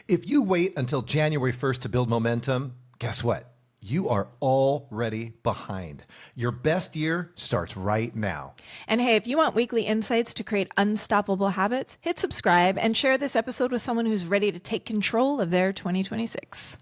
If you wait until January 1st to build momentum, guess what? You are already behind. Your best year starts right now. And hey, if you want weekly insights to create unstoppable habits, hit subscribe and share this episode with someone who's ready to take control of their 2026.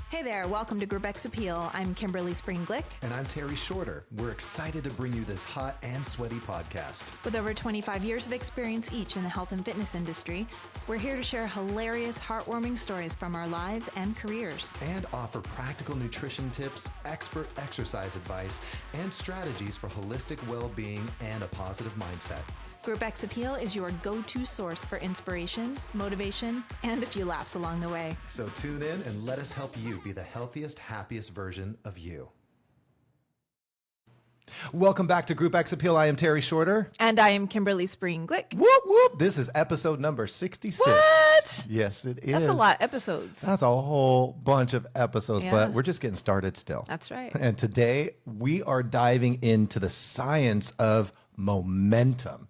Hey there, welcome to Group X Appeal. I'm Kimberly Spring-Glick. And I'm Terry Shorter. We're excited to bring you this hot and sweaty podcast. With over 25 years of experience each in the health and fitness industry, we're here to share hilarious, heartwarming stories from our lives and careers. And offer practical nutrition tips, expert exercise advice, and strategies for holistic well-being and a positive mindset. Group X Appeal is your go-to source for inspiration, motivation, and a few laughs along the way. So tune in and let us help you be the healthiest, happiest version of you. Welcome back to Group X Appeal. I am Terry Shorter. And I am Kimberly Spring-Glick. Whoop, whoop. This is episode number 66. What? Yes, it is. That's a lot of episodes. That's a whole bunch of episodes, Yeah. but we're just getting started still. That's right. And today we are diving into the science of momentum,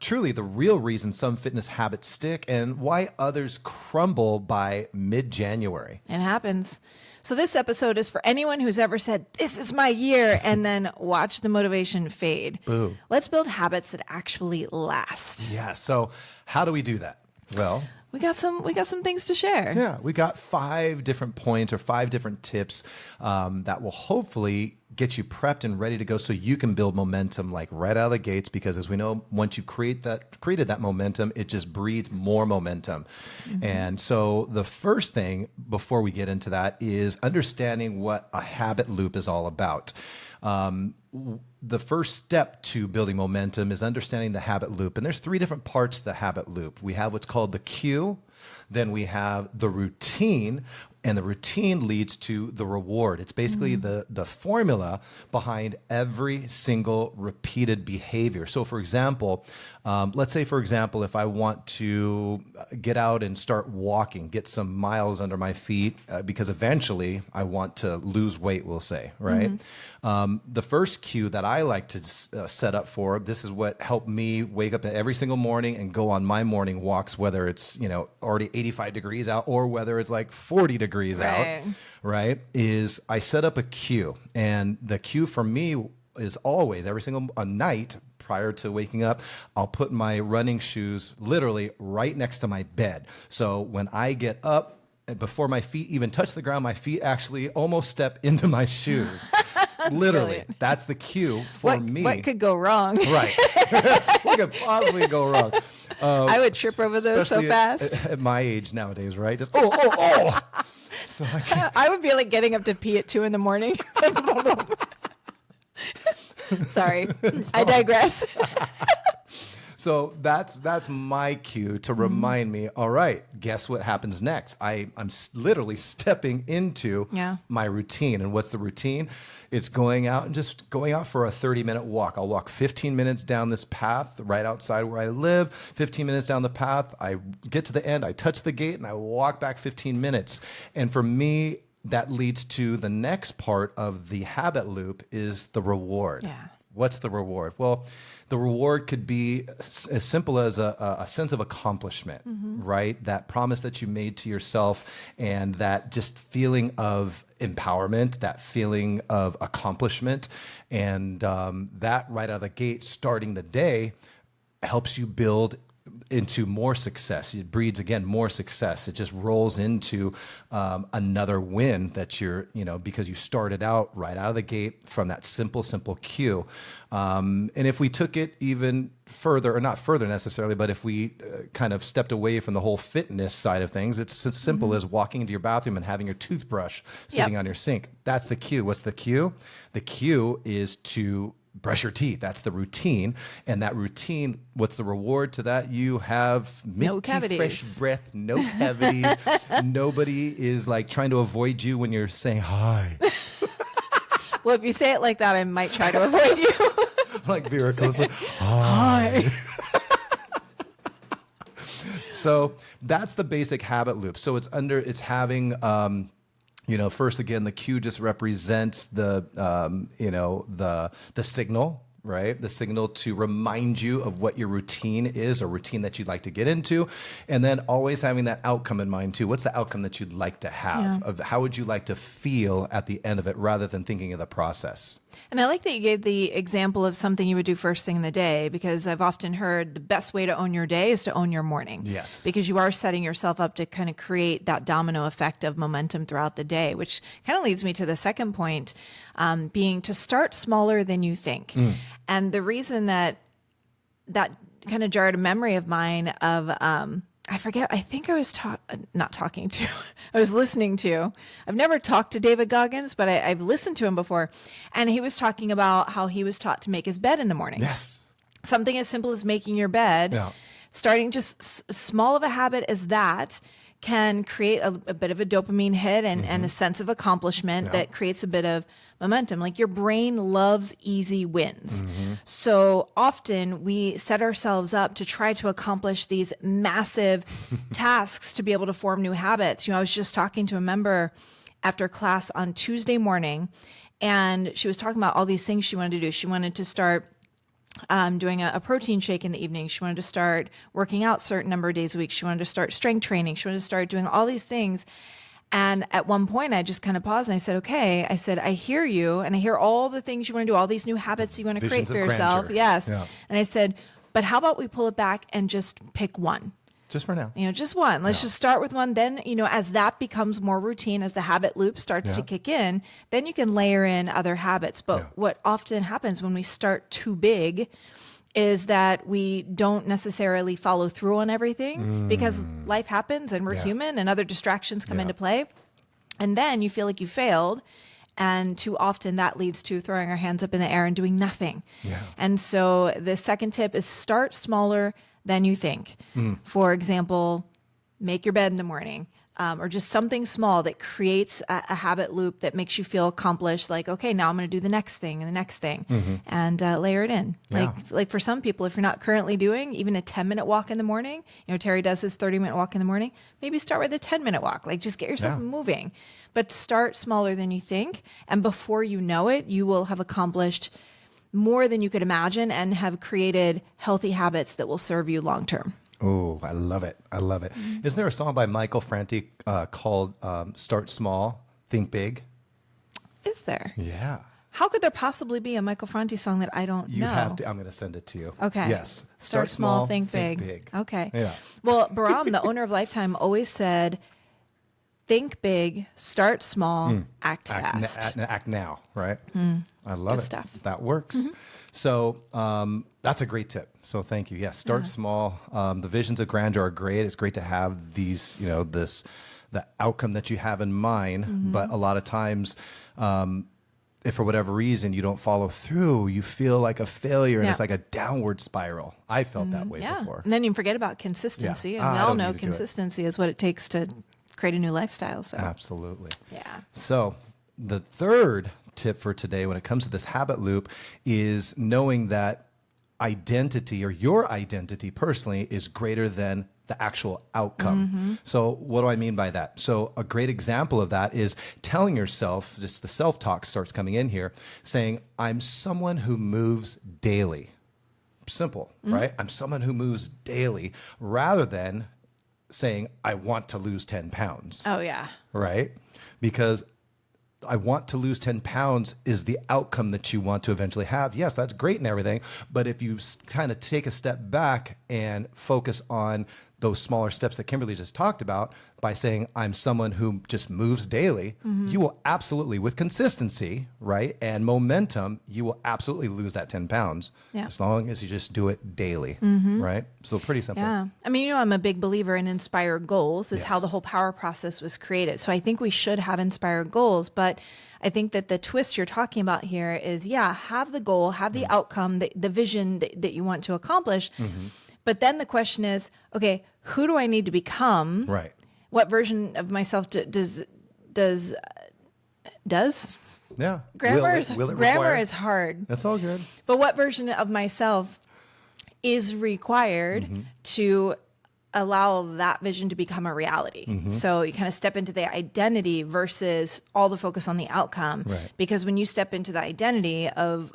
truly the real reason some fitness habits stick and why others crumble by mid-January. It happens. So this episode is for anyone who's ever said, this is my year, and then watch the motivation fade. Boo. Let's build habits that actually last. Yeah. So how do we do that? Well, We got some things to share. yeah, we got 5 different points or 5 different tips that will hopefully get you prepped and ready to go so you can build momentum like right out of the gates, because as we know, once you created that momentum, it just breeds more momentum. Mm-hmm. And so the first thing before we get into that is understanding what a habit loop is all about. The first step to building momentum is understanding the habit loop. And there's 3 different parts to the habit loop. We have what's called the cue, then we have the routine, and the routine leads to the reward. It's basically the formula behind every single repeated behavior. So for example, let's say, for example, if I want to get out and start walking, get some miles under my feet, because eventually I want to lose weight, we'll say, right? The first cue that I like to set up for, this is what helped me wake up every single morning and go on my morning walks, whether it's, already 85 degrees out or whether it's like 40 degrees out, right? Is I set up a cue. And the cue for me is always every single night prior to waking up, I'll put my running shoes literally right next to my bed. So when I get up, before my feet even touch the ground, my feet actually almost step into my shoes. Literally. Brilliant. That's the cue for me. What could go wrong? Right. What could possibly go wrong? I would trip over those so fast. At my age nowadays, right? Just, So I would be like getting up to pee at 2 a.m. Sorry, I digress. So that's my cue to remind me, all right, guess what happens next? I'm literally stepping into my routine. And what's the routine? It's going out for a 30-minute walk. I'll walk 15 minutes down this path right outside where I live, 15 minutes down the path. I get to the end, I touch the gate, and I walk back 15 minutes. And for me, that leads to the next part of the habit loop is the reward. Yeah. What's the reward? Well, the reward could be as simple as a sense of accomplishment, right? That promise that you made to yourself and that just feeling of empowerment, that feeling of accomplishment. And that right out of the gate, starting the day, helps you build into more success. It breeds, again, more success. It just rolls into another win that because you started out right out of the gate from that simple cue. And if we took it even further, or not further necessarily, but if we kind of stepped away from the whole fitness side of things, it's as simple as walking into your bathroom and having your toothbrush sitting on your sink. That's the cue. What's the cue? The cue is to brush your teeth. That's the routine. And that routine, what's the reward to that? You have minty, fresh breath, no cavities. Nobody is like trying to avoid you when you're saying hi. Well, if you say it like that, I might try to avoid you. Like Vera Close, hi. So that's the basic habit loop. So it's having first, again, the cue just represents the signal right? The signal to remind you of what your routine is, or routine that you'd like to get into. And then always having that outcome in mind too. What's the outcome that you'd like to have? Of how would you like to feel at the end of it, rather than thinking of the process? And I like that you gave the example of something you would do first thing in the day, because I've often heard the best way to own your day is to own your morning. Yes. Because you are setting yourself up to kind of create that domino effect of momentum throughout the day, which kind of leads me to the second point, being to start smaller than you think. And the reason that kind of jarred a memory of mine of, I forget, I think I was not talking to, I was listening to, I've never talked to David Goggins, but I've listened to him before. And he was talking about how he was taught to make his bed in the morning. Yes. Something as simple as making your bed, starting just small of a habit as that can create a bit of a dopamine hit and a sense of accomplishment that creates a bit of momentum. Like, your brain loves easy wins. So often we set ourselves up to try to accomplish these massive tasks to be able to form new habits. I was just talking to a member after class on Tuesday morning, and she was talking about all these things she wanted to do. She wanted to start doing a protein shake in the evening. She wanted to start working out a certain number of days a week. She wanted to start strength training. She wanted to start doing all these things. And at one point I just kind of paused and I said, okay, I said, I hear you. And I hear all the things you want to do, all these new habits you want to create for yourself. Yes. Yeah. And I said, but how about we pull it back and just pick one? Just for now. Just one. Let's just start with one. Then, as that becomes more routine, as the habit loop starts to kick in, then you can layer in other habits. But what often happens when we start too big is that we don't necessarily follow through on everything because life happens and we're human and other distractions come into play. And then you feel like you failed. And too often that leads to throwing our hands up in the air and doing nothing. And so the second tip is start smaller than you think. For example, make your bed in the morning, or just something small that creates a habit loop that makes you feel accomplished. Like, okay, now I'm going to do the next thing and the next thing, and layer it in. Like for some people, if you're not currently doing even a 10-minute walk in the morning, Terry does his 30-minute walk in the morning, maybe start with a 10-minute walk. Like, just get yourself moving, but start smaller than you think. And before you know it, you will have accomplished more than you could imagine and have created healthy habits that will serve you long term. Oh, I love it. I love it. Isn't there a song by Michael Franti called Start Small, Think Big? Is there? Yeah. How could there possibly be a Michael Franti song that I don't know? You have to. I'm going to send it to you. Okay. Yes. Start small, think big. Okay. Yeah. Well, Bahram, the owner of Lifetime, always said, think big, start small, act fast. Act now, right? I love Good it. Stuff. That works. So that's a great tip. So thank you. Yes, start small. The visions of grandeur are great. It's great to have these, the outcome that you have in mind. But a lot of times, if for whatever reason you don't follow through, you feel like a failure, and it's like a downward spiral. I felt that way before. And then you forget about consistency. And we all know consistency is what it takes to create a new lifestyle. So absolutely. Yeah. So the third tip for today when it comes to this habit loop is knowing that identity, or your identity personally, is greater than the actual outcome. So what do I mean by that? So a great example of that is telling yourself, just the self-talk starts coming in here, saying, I'm someone who moves daily. Simple, right? I'm someone who moves daily, rather than saying, I want to lose 10 pounds. Oh, yeah. Right? Because I want to lose 10 pounds is the outcome that you want to eventually have. Yes, that's great and everything. But if you kind of take a step back and focus on those smaller steps that Kimberly just talked about, by saying, I'm someone who just moves daily, you will absolutely, with consistency, right, and momentum, you will absolutely lose that 10 pounds as long as you just do it daily, right? So pretty simple. Yeah. I mean, I'm a big believer in inspired goals, is how the whole power process was created. So I think we should have inspired goals, but I think that the twist you're talking about here is, have the goal, have the outcome, the vision that you want to accomplish. But then the question is, okay, who do I need to become? Right. What version of myself does? Yeah. Grammar is hard. That's all good. But what version of myself is required to allow that vision to become a reality. So you kind of step into the identity versus all the focus on the outcome. Right. Because when you step into the identity of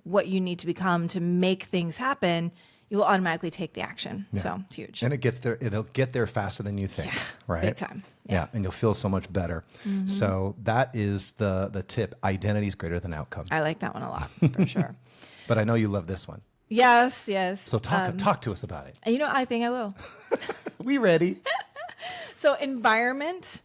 what you need to become to make things happen, you will automatically take the action. Yeah. So it's huge. And it'll get there faster than you think, right? Big time. Yeah. And you'll feel so much better. So that is the tip. Identity is greater than outcome. I like that one a lot, for sure. But I know you love this one. Yes. So talk to us about it. You know, I think I will. We ready? So environment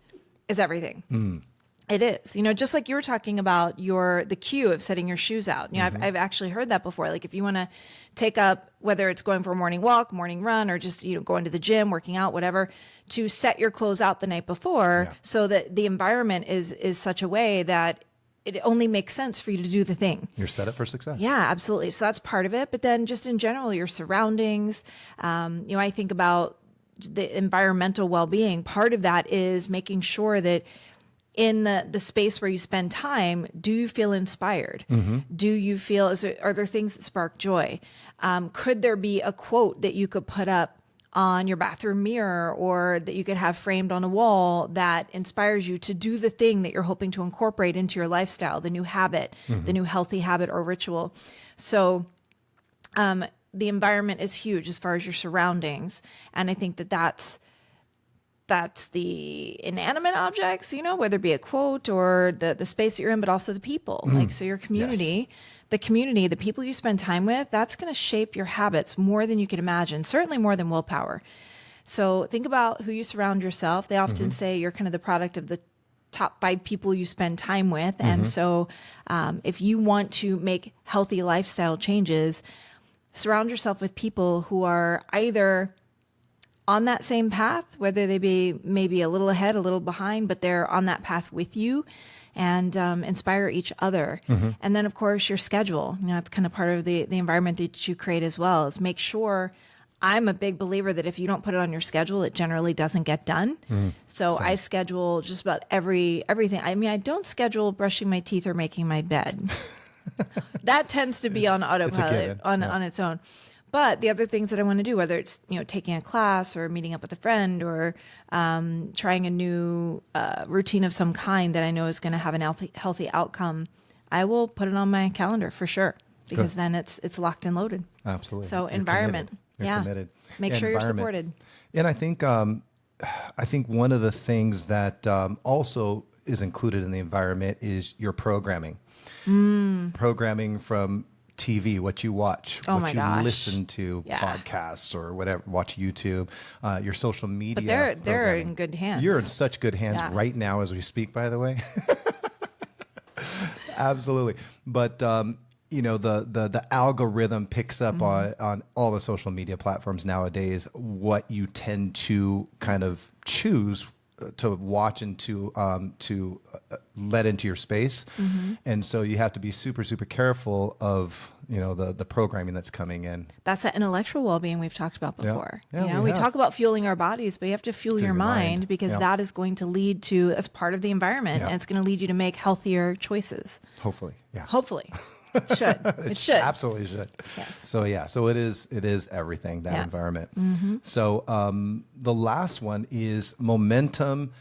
is everything. It is, just like you were talking about the cue of setting your shoes out. I've actually heard that before. Like if you want to take up, whether it's going for a morning walk, morning run, or just, going to the gym, working out, whatever, to set your clothes out the night before so that the environment is such a way that it only makes sense for you to do the thing. You're set up for success. Yeah, absolutely. So that's part of it. But then just in general, your surroundings, I think about the environmental well-being. Part of that is making sure that in the space where you spend time, do you feel inspired? Do you feel, are there things that spark joy? Could there be a quote that you could put up on your bathroom mirror or that you could have framed on a wall that inspires you to do the thing that you're hoping to incorporate into your lifestyle, the new habit, the new healthy habit or ritual? So the environment is huge as far as your surroundings. And I think that's the inanimate objects, whether it be a quote or the space that you're in, but also the people. Like, so your community, the people you spend time with, that's going to shape your habits more than you could imagine, certainly more than willpower. So think about who you surround yourself. They often say you're kind of the product of the top 5 people you spend time with. And so if you want to make healthy lifestyle changes, surround yourself with people who are either on that same path, whether they be maybe a little ahead, a little behind, but they're on that path with you, and inspire each other. And then, of course, your schedule. It's kind of part of the environment that you create as well, is make sure. I'm a big believer that if you don't put it on your schedule, it generally doesn't get done. So I schedule just about everything. I mean, I don't schedule brushing my teeth or making my bed. That tends to be on autopilot on its own. But the other things that I want to do, whether it's taking a class or meeting up with a friend or trying a new routine of some kind that I know is going to have an healthy outcome, I will put it on my calendar for sure, because then it's locked and loaded. Absolutely. So environment, You're committed. Make sure you're supported. And I think one of the things that also is included in the environment is your programming. Programming from TV, what you watch, what you listen to, podcasts or whatever, watch YouTube, your social media. But they're in good hands. You're in such good hands right now as we speak, by the way. Absolutely. But the algorithm picks up on all the social media platforms nowadays what you tend to kind of choose to watch and to let into your space. And so you have to be super, super careful of, the programming that's coming in. That's that intellectual well-being we've talked about before. Yeah, we talk about fueling our bodies, but you have to fuel your mind because that is going to lead to, as part of the environment, and it's going to lead you to make healthier choices. Hopefully. Yeah. Hopefully. It should. Absolutely should. Yes. So it is everything, that environment. So the last one is momentum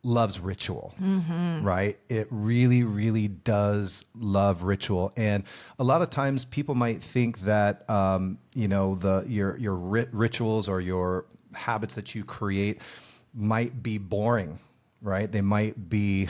loves ritual, right? It really, really does love ritual. And a lot of times people might think that, your rituals or your habits that you create might be boring, right? They might be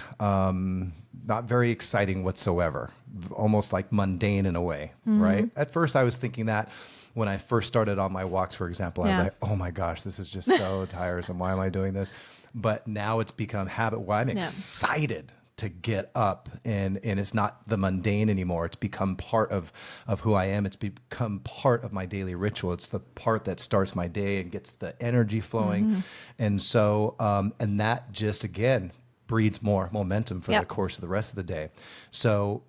not very exciting whatsoever, almost like mundane in a way, right? At first I was thinking that when I first started on my walks, for example, I was like, oh my gosh, this is just so tiresome. Why am I doing this? But now it's become habit where I'm excited to get up, and it's not the mundane anymore. It's become part of who I am. It's become part of my daily ritual. It's the part that starts my day and gets the energy flowing. And so, and that just, again, breeds more momentum for the course of the rest of the day. So,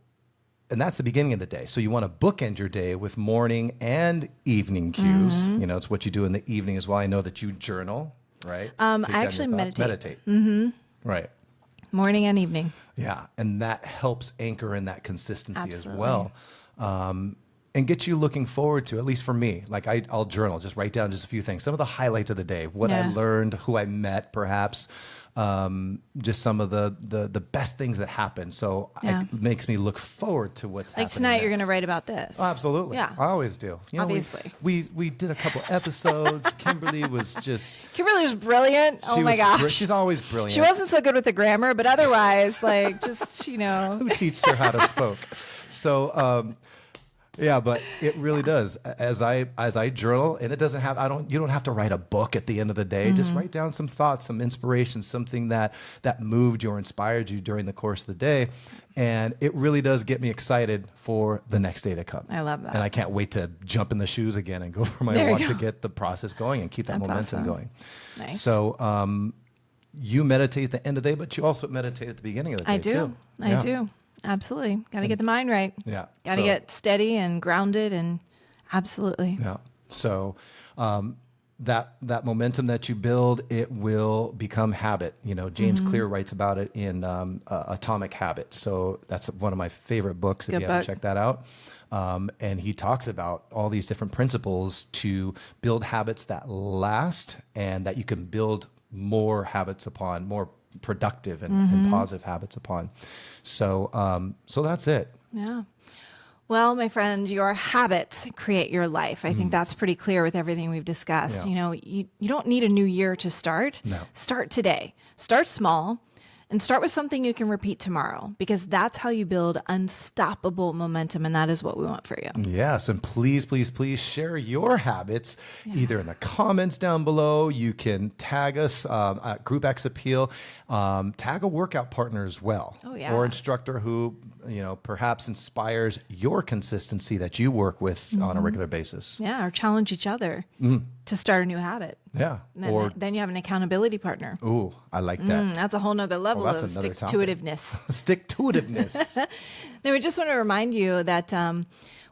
and that's the beginning of the day. So you want to bookend your day with morning and evening cues. It's what you do in the evening as well. I know that you journal, right? I actually meditate. Right. Morning and evening. Yeah. And that helps anchor in that consistency as well. and get you looking forward to, at least for me, like I'll journal, just write down just a few things, some of the highlights of the day, what I learned, who I met, perhaps, just some of the best things that happened. So it makes me look forward to what's happening. Like tonight, next. you're going to write about this. Oh, absolutely. Yeah. I always do. You know, obviously. We did a couple episodes. Kimberly was brilliant. Oh my gosh. She's always brilliant. She wasn't so good with the grammar, but otherwise, like, just, you know. Who teaches her how to spoke? So, yeah, but it really does. As I journal, and it doesn't have, you don't have to write a book at the end of the day. Just write down some thoughts, some inspiration, something that moved you or inspired you during the course of the day. And it really does get me excited for the next day to come. I love that. And I can't wait to jump in the shoes again and go for my walk to get the process going and keep that momentum going. Nice. So, you meditate at the end of the day, but you also meditate at the beginning of the day too. I do. Absolutely. Got to get the mind right. Yeah. Got to get steady and grounded, and absolutely. Yeah. So that momentum that you build, it will become habit. You know, James Clear writes about it in Atomic Habits. So that's one of my favorite books if you haven't checked that out. And he talks about all these different principles to build habits that last and that you can build more habits upon, more productive and positive habits upon. So that's it. Yeah. Well, my friend, your habits create your life. I think that's pretty clear with everything we've discussed. Yeah. You know, you don't need a new year to start. No. Start today. Start small. And start with something you can repeat tomorrow, because that's how you build unstoppable momentum. And that is what we want for you. Yes. And please, please, please share your habits either in the comments down below. You can tag us at Group X Appeal. Tag a workout partner as well. Oh, yeah. Or instructor who, you know, perhaps inspires your consistency that you work with on a regular basis. Yeah. Or challenge each other to start a new habit. Yeah. And then you have an accountability partner. Ooh, I like that. That's a whole nother level of another stick-to-itiveness. Stick-to-itiveness. Now, we just want to remind you that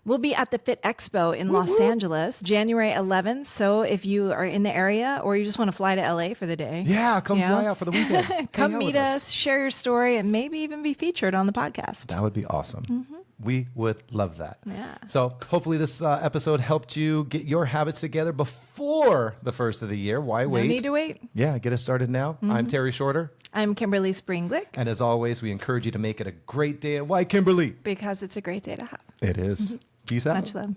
we'll be at the Fit Expo in Los Angeles, January 11th. So if you are in the area or you just want to fly to LA for the day. Yeah, come fly out for the weekend. Come meet us, share your story, and maybe even be featured on the podcast. That would be awesome. We would love that. Yeah. So hopefully this episode helped you get your habits together before the first of the year. Why wait? No need to wait. Yeah, get us started now. I'm Terry Shorter. I'm Kimberly Springblick. And as always, we encourage you to make it a great day. And why, Kimberly? Because it's a great day to have. It is. Peace out. Much love.